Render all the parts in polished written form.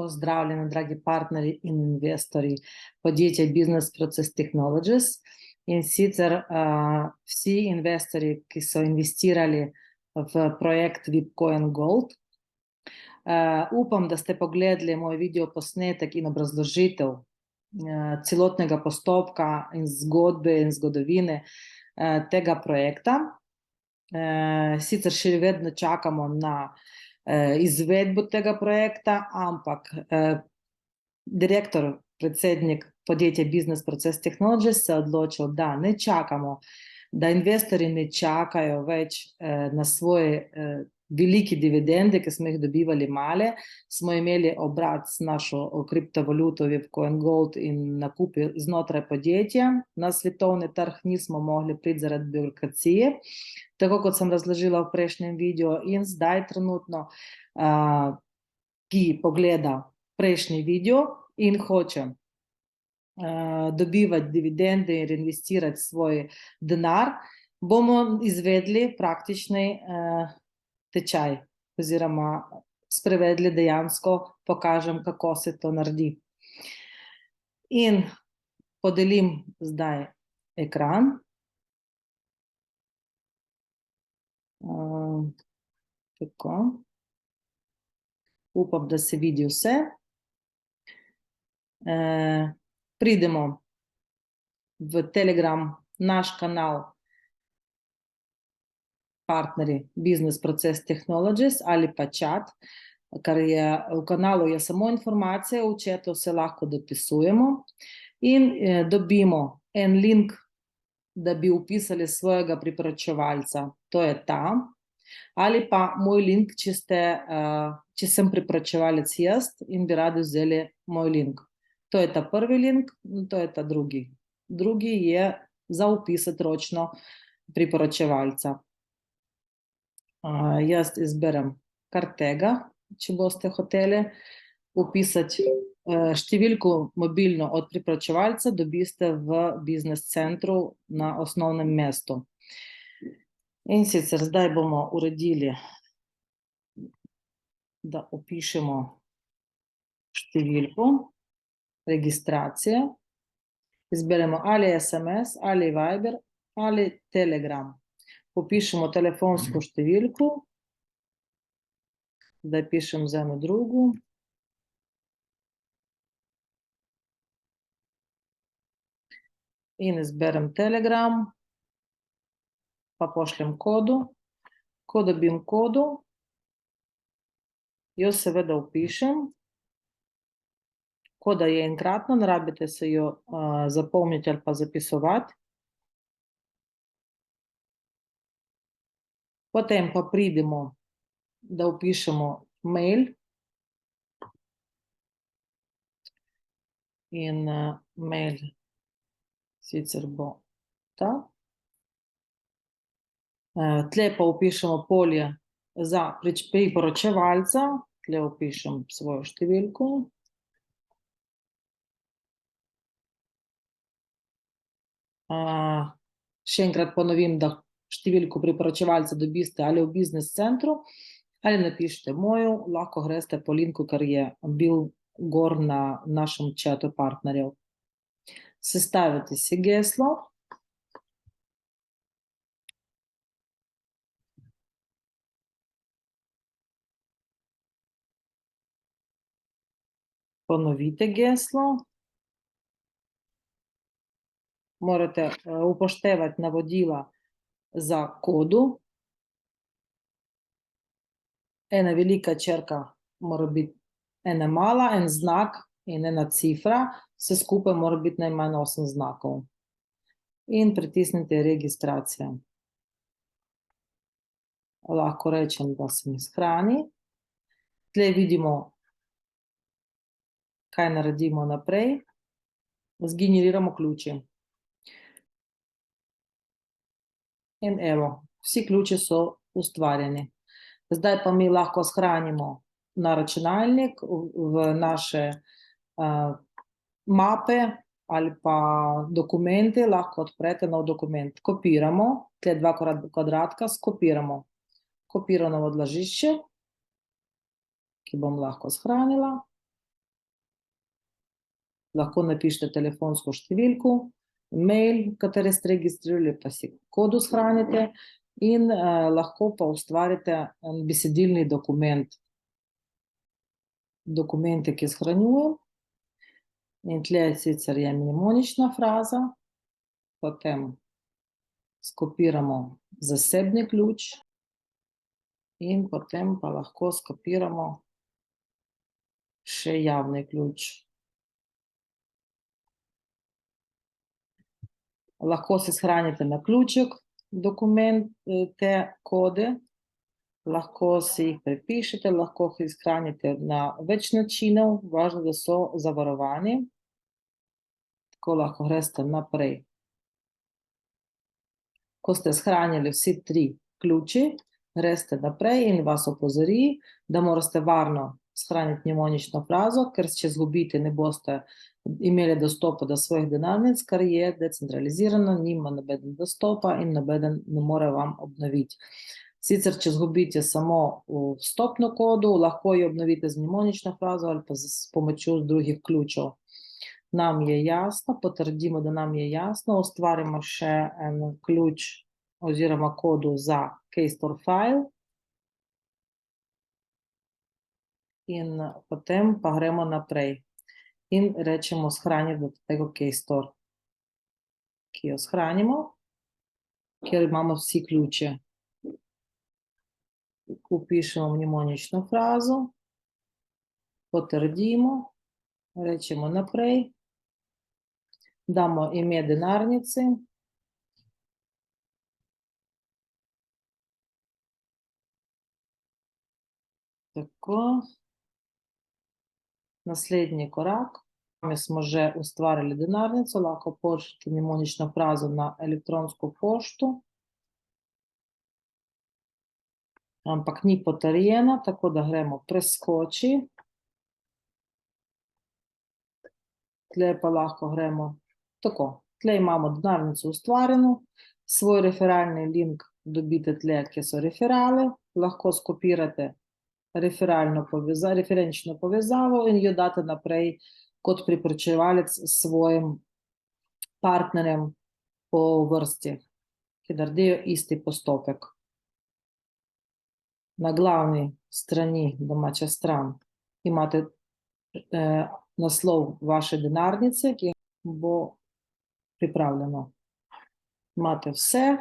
Pozdravljeni, dragi partnerji in investorji podjetja Business Process Technologies. In sicer vsi investorji, ki so investirali v projekt Vipcoin Gold. Upam, da ste pogledali moj video posnetek in obrazložitev celotnega postopka in zgodbe in zgodovine tega projekta. Sicer še vedno čakamo na izvedbo tega projekta, ampak direktor, predsednik podjetja Business Process Technologies se je odločil, da ne čakamo, da investorji ne čakajo več na svoje velike dividende, ki smo jih dobivali male. Smo imeli obrat s našo kriptovaluto Vipcoin Gold in nakupi znotraj podjetja. Na svetovni trg nismo mogli priti zaradi birokracije, tako kot sem razložila v prejšnjem videu. In zdaj trenutno, ki pogleda prejšnji video in hoče dobivati dividende in reinvestirati svoj denar, bomo izvedli praktični tečaj oziroma sprevedli dejansko, pokažem, kako se to naredi. In podelim zdaj ekran. Tako. Upam, da se vidi vse. Pridemo v Telegram, naš kanal partnerji Business Process Technologies ali pa chat, kar je v kanalu je samo informacije, v chatu se lahko dopisujemo in dobimo en link, da bi upisali svojega priporočevalca, to je ta, ali pa moj link, če sem priporočevalec jaz in bi radi vzeli moj link. To je ta prvi link, to je ta drugi. Drugi je za upisati ročno priporočevalca. Jaz izberem kar tega, če boste hoteli upisati številko mobilno od priporočevalca, dobiste v biznis centru na osnovnem mestu. In sicer zdaj bomo uredili, da upišemo številko registracije. Izberemo ali SMS, ali Viber, ali Telegram. Popišemo telefonsko številko, zdaj pišem za eno drugo. In izberem Telegram, pa pošljem kodu. Ko dobim kodu, jo seveda upišem. Koda je enkratna, ne rabite se jo zapomniti ali pa zapisovati. Potem pa pridemo, da upišemo mail in mail sicer bo ta. Tle pa upišemo polje za priporočevalca, tle upišem svojo številko. Še enkrat ponovim, da številko priporočevalca dobiste ali v biznis centru, ali napišite mojo, lahko greste po linku, ker je bil gor na našem chatu partnerjev. Sestavite si geslo. Ponovite geslo. Morate upoštevati navodila za kodu. Ena velika črka mora biti, ena mala, en znak in ena cifra, vse skupaj mora biti najmanj 8 znakov. In pritisnite registracijo. Lahko rečem, da se mi shrani. Tle vidimo, kaj naredimo naprej. Zgeneriramo ključi. In evo, vsi ključi so ustvarjeni. Zdaj pa mi lahko shranimo na računalnik, v naše mape ali pa dokumente, lahko odprete nov dokument. Kopiramo, tle 2 kvadratka, skopiramo. Kopirano odložišče, ki bom lahko shranila. lahko napišete telefonsko številko, mail, kateri ste registrirali, pa si kodu shranite in lahko pa ustvarite en besedilni dokument. Dokumente, ki shranjujem. In tle sicer je mnemonična fraza, potem skopiramo zasebni ključ in potem pa lahko skopiramo še javni ključ. Lahko si shranite na ključek dokument, te kode, lahko si jih prepišete, lahko jih shranite na več načinov, važno, da so zavarovani. Tako lahko greste naprej. Ko ste shranili vsi 3 ključi, greste naprej in vas opozori, da morate varno shraniti mnemonično frazo, ker če izgubite, ne boste imeli dostopa do svojih denarnic, kar je decentralizirano, nima nobeden dostopa in nobeden ne more vam obnoviti. Sicer, če izgubite samo vstopno kodo, lahko jo obnovite z mnemonično frazo ali pa s pomočjo drugih ključev. Nam je jasno, potrdimo, da nam je jasno, ustvarimo še en ključ oziroma kodo za KStore file in potem pa gremo naprej in rečemo shraniti do tega KStore, ki jo shranimo, kjer imamo vsi ključe. Upišemo mnemonično frazo, potrdimo, rečemo naprej, damo ime denarnice, tako, naslednji korak, mi smo že ustvarili denarnico, lahko pošljete mnemonično frazo na elektronsko pošto, ampak ni potrjena, tako da gremo preskoči. Tle pa lahko gremo tako. Tle imamo denarnico ustvarjeno, svoj referalni link dobite tle, kjer so referale, lahko skopirate referenčno povezavo in jo date naprej kot priporočevalec svojim partnerjem po vrsti, ki naredijo isti postopek. Na glavni strani, domača stran, imate naslov vaše denarnice, ki bo pripravljeno. Imate vse,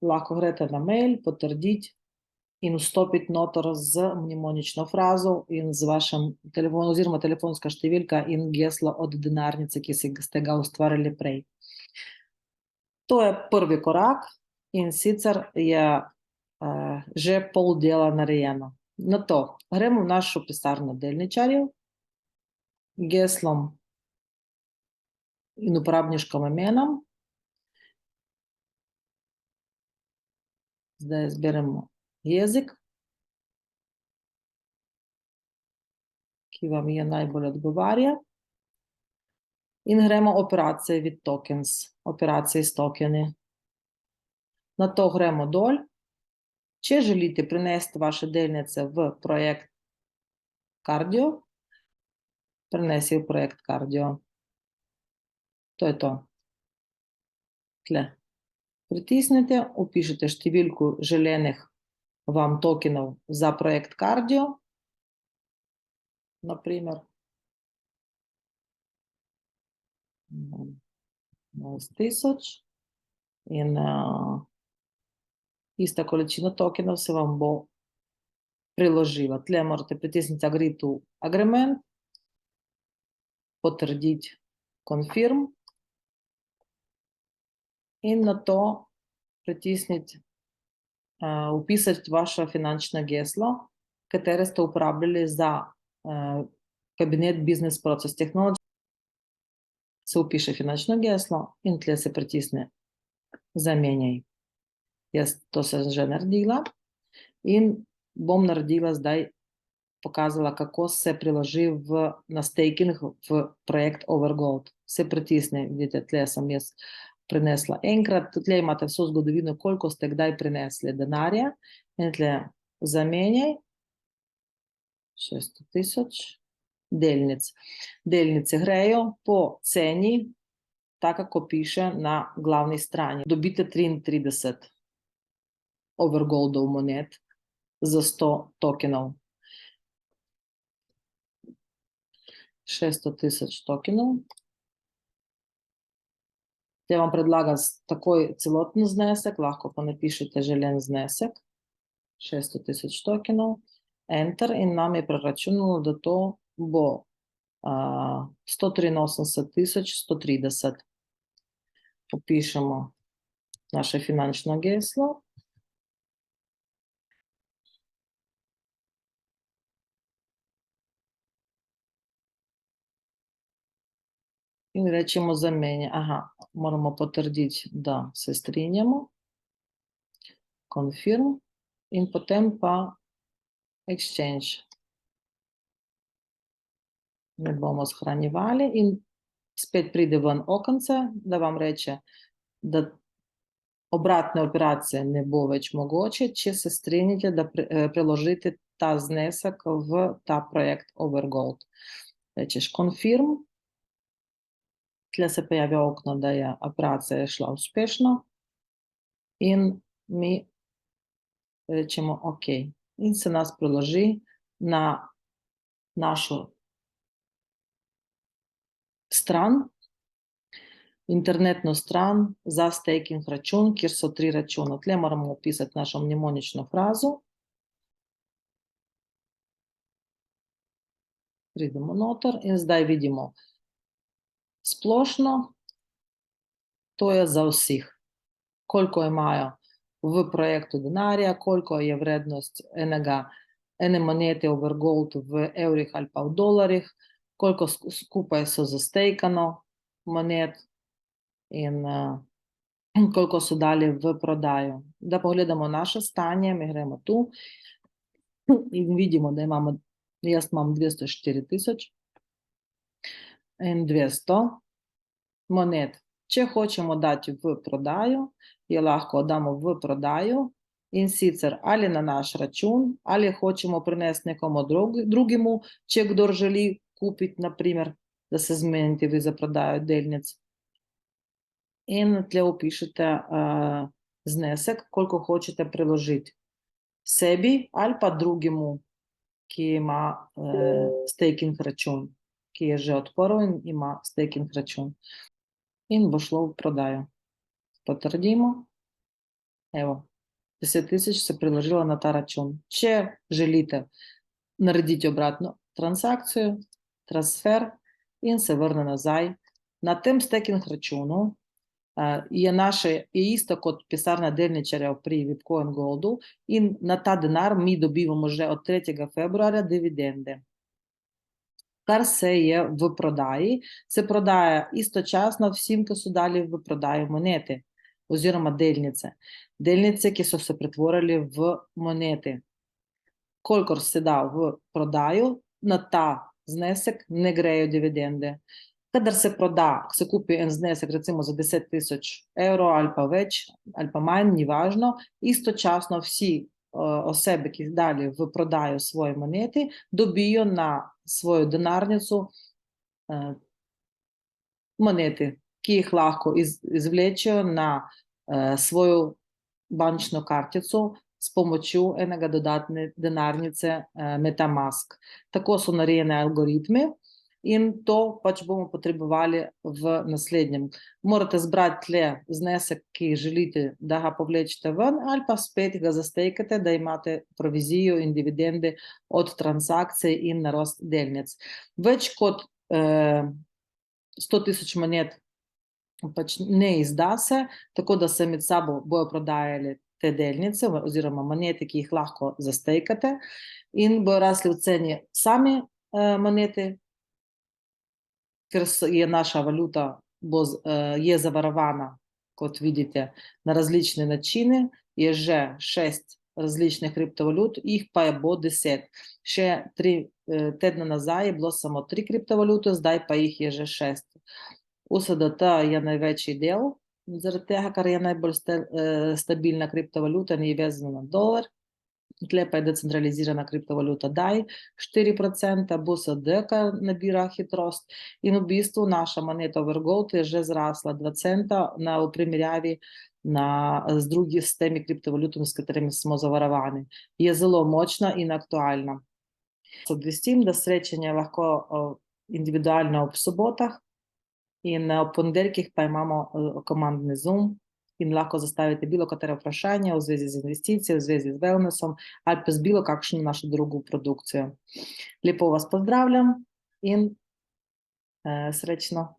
lahko greste na mail, potrditi in vstopiti noter z mnemonično frazo in z vašim telefonom oziroma telefonska številka in geslo od denarnice, ki ste ga ustvarili prej. To je prvi korak in sicer je že pol dela narejeno. Na to gremo v našo pisarno delničarjev, geslom in uporabniškim imenom. Zdaj izberemo jezik, ki vam je najbolj odgovarja. In gremo operacije with tokens, operacije s tokeni. Na to gremo dol. Če želite prenesti vaše delnice v projekt Cardio, prenesi v projekt Cardio. To je to. Tle. Pritisnite, upišete številko želenih vam tokenov za projekt Cardio, naprimer 20.000 in ista količina tokenov se vam bo priložila. Tle morate pritisniti agree to agreement, potrditi confirm in na to pritisniti upisati vaše finančno geslo, katere ste uporabljali za kabinet Business Process Technology. Se upiše finančno geslo in tle se pritisne zamenjaj. Jaz to sem že naredila in bom naredila zdaj, pokazala, kako se priloži na staking v projekt Overgold. Se pritisne, vidite, tle sem jaz prenesla enkrat, tle imate vso zgodovino, koliko ste kdaj prenesli denarja in tle zamenjaj 600.000 delnic. Delnice grejo po ceni, tako kako piše na glavni strani. Dobite 33 overgoldov monet za 100 tokenov. 600.000 tokenov. Te vam predlaga takoj celoten znesek, lahko pa napišete želen znesek. 600.000 tokenov. Enter in nam je preračunalo, da to bo 183.130. Popišemo naše finančno geslo. In rečemo zamenje. Aha, moramo potrditi, da se strinjamo. Confirm. In potem pa exchange. Ne bomo shranjevali in spet pride ven okence, da vam reče, da obratne operacije ne bo več mogoče, če se strinjate, da preložite ta znesek v ta projekt Overgold. Rečeš confirm. Tle se pojavi okno, da je operacija šla uspešno in mi rečemo OK. In se nas preloži na našo stran, internetno stran za staking račun, kjer so 3 račune. Tle moramo opisati našo mnemonično frazo. Pridemo noter in zdaj vidimo splošno, to je za vseh. Koliko imajo v projektu denarja, koliko je vrednost ene monete Overgold v evrih ali pa v dolarjih, koliko skupaj so zastekano monet in koliko so dali v prodajo. Da pogledamo naše stanje, mi gremo tu in vidimo, da imamo, jaz imam 204.000 in 200 monet. Če hočemo dati v prodajo, je lahko damo v prodajo in sicer ali na naš račun, ali hočemo prinesti nekomu drugemu, če kdo želi kupiti, naprimer, da se zmenite vi za prodajo delnic. In tle upišete znesek, koliko hočete preložiti sebi ali pa drugemu, ki ima staking račun, ki je že odprl in ima staking račun. In bo šlo v prodajo. Potrdimo. Evo, 10.000 se preložilo na ta račun. Če želite narediti obratno transakcijo, transfer in se vrne nazaj. Na tem staking računu je isto kot pisarna delničarjev pri Vipcoin Goldu in na ta denar mi dobivamo že od 3. februarja dividende. Kar se je v prodaji, se prodaja istočasno vsem, ki so dali v prodajo monete oziroma delnice. Delnice, ki so se pretvorili v monete. Kolikor se da v prodajo, na ta znesek ne grejo dividende. Kadar se proda, se kupi en znesek recimo za 10.000 evrov ali pa več, ali pa manj, ni važno, istočasno vsi osebe, ki dali v prodajo svoje monete, dobijo na svojo denarnico monete, ki jih lahko izvlečejo na svojo bančno kartico s pomočjo enega dodatne denarnice MetaMask. Tako so narejene algoritmi in to pač bomo potrebovali v naslednjem. Morate zbrati tle znesek, ki želite, da ga povlečete ven, ali pa spet ga zastekate, da imate provizijo in dividende od transakcij in narost delnic. Več kot 100.000 monet pač ne izda se, tako da se med sabo bojo prodajali te delnice oziroma monete, ki jih lahko zastekate in bojo rasli v ceni sami monete, ker je naša valuta je zavarovana, kot vidite, na različne načine, je že 6 različnih kriptovalut, jih pa je bo 10. Še 3 tedne nazaj je bilo samo 3 kriptovalute, zdaj pa jih je že 6. USDT je največji del, zaradi tega, ker je najbolj stabilna kriptovaluta, ni vezana na dolar. Tle pa je decentralizirana kriptovaluta DAI 4%, BUSD, kar nabira hitrost, in v bistvu naša moneta Overgold je že zrasla 2 centa v primerjavi s temi kriptovalutami, s katerimi smo zavarovani. Je zelo močna in aktualna. Obvestim, da srečanje lahko individualno ob sobotah in ob ponedeljkih pa imamo komandni Zoom in lahko zastavite bilo katero vprašanje v zvezi z investicijo, v zvezi z wellnessom ali pa z bilo kakšno našo drugo produkcijo. Lepo vas pozdravljam in srečno.